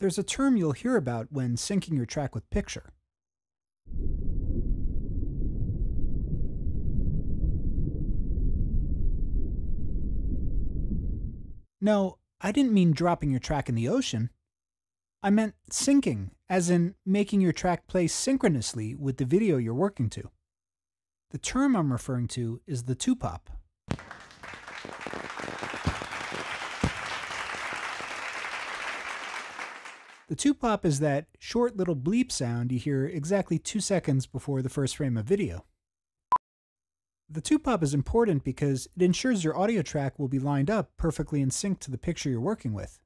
there's a term you'll hear about when syncing your track with picture. No, I didn't mean dropping your track in the ocean. I meant syncing, as in making your track play synchronously with the video you're working to. The term I'm referring to is the two-pop. The two-pop is that short little bleep sound you hear exactly 2 seconds before the first frame of video. The two-pop is important because it ensures your audio track will be lined up perfectly in sync to the picture you're working with.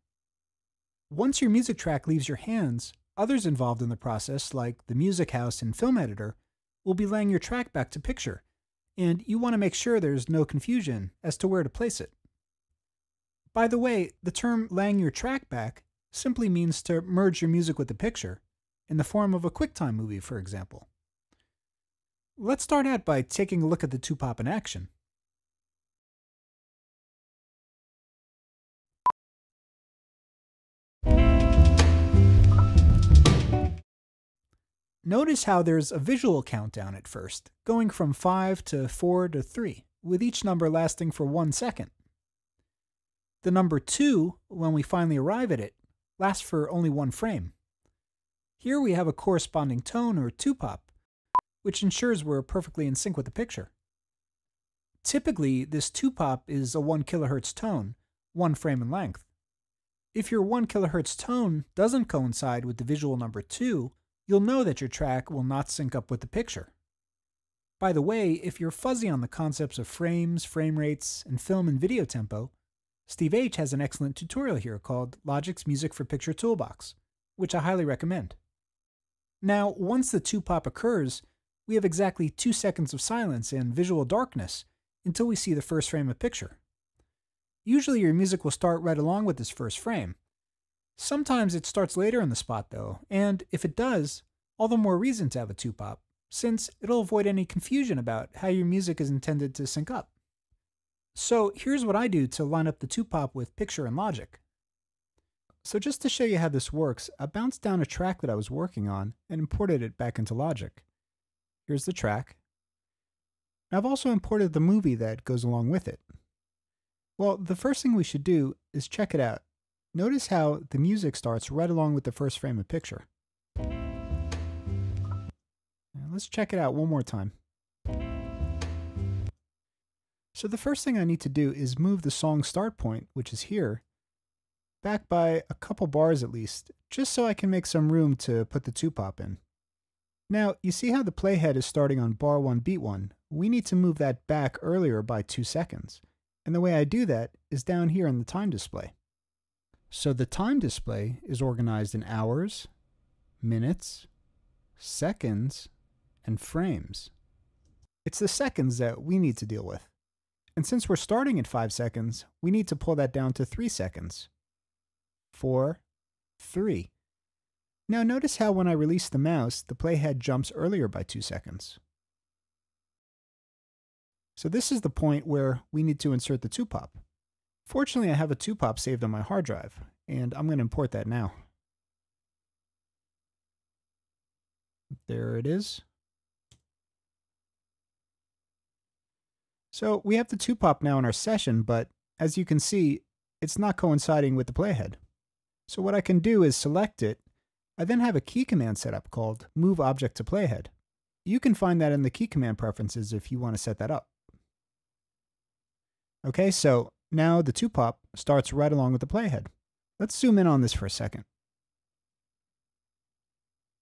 Once your music track leaves your hands, others involved in the process, like the music house and film editor, will be laying your track back to picture, and you want to make sure there's no confusion as to where to place it. By the way, the term laying your track back simply means to merge your music with the picture, in the form of a QuickTime movie, for example. Let's start out by taking a look at the two-pop in action. Notice how there's a visual countdown at first, going from 5 to 4 to 3, with each number lasting for 1 second. The number 2, when we finally arrive at it, lasts for only 1 frame. Here we have a corresponding tone or two-pop, which ensures we're perfectly in sync with the picture. Typically, this two-pop is a 1 kHz tone, 1 frame in length. If your 1 kHz tone doesn't coincide with the visual number 2, you'll know that your track will not sync up with the picture. By the way, if you're fuzzy on the concepts of frames, frame rates, and film and video tempo, Steve H. has an excellent tutorial here called Logic's Music for Picture Toolbox, which I highly recommend. Now, once the two-pop occurs, we have exactly 2 seconds of silence and visual darkness until we see the first frame of picture. Usually your music will start right along with this first frame. Sometimes it starts later in the spot though, and if it does, all the more reason to have a two-pop, since it'll avoid any confusion about how your music is intended to sync up. So here's what I do to line up the two-pop with picture and Logic. So just to show you how this works, I bounced down a track that I was working on and imported it back into Logic. Here's the track. I've also imported the movie that goes along with it. Well, the first thing we should do is check it out. Notice how the music starts right along with the first frame of picture. Now let's check it out one more time. So the first thing I need to do is move the song start point, which is here, back by a couple bars at least, just so I can make some room to put the two-pop in. Now, you see how the playhead is starting on bar 1, beat 1? We need to move that back earlier by 2 seconds. And the way I do that is down here in the time display. So the time display is organized in hours, minutes, seconds, and frames. It's the seconds that we need to deal with. And since we're starting at 5 seconds, we need to pull that down to 3 seconds. 4, 3. Now notice how when I release the mouse, the playhead jumps earlier by 2 seconds. So this is the point where we need to insert the two-pop. Fortunately, I have a two-pop saved on my hard drive, and I'm going to import that now. There it is. So we have the two-pop now in our session, but as you can see, it's not coinciding with the playhead. So what I can do is select it. I then have a key command set up called Move Object to Playhead. You can find that in the key command preferences if you want to set that up. Okay, so now the two-pop starts right along with the playhead. Let's zoom in on this for a second.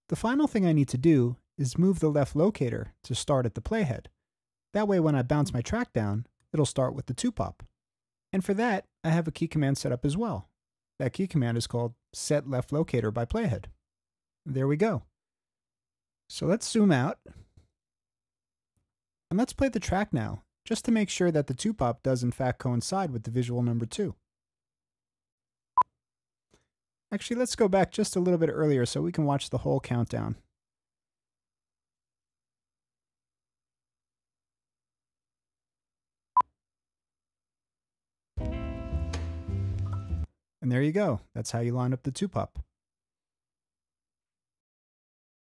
The final thing I need to do is move the left locator to start at the playhead. That way when I bounce my track down, it'll start with the two-pop. And for that, I have a key command set up as well. That key command is called Set Left Locator by Playhead. There we go. So let's zoom out. And let's play the track now, just to make sure that the two-pop does in fact coincide with the visual number 2. Actually, let's go back just a little bit earlier so we can watch the whole countdown. And there you go. That's how you line up the two-pop.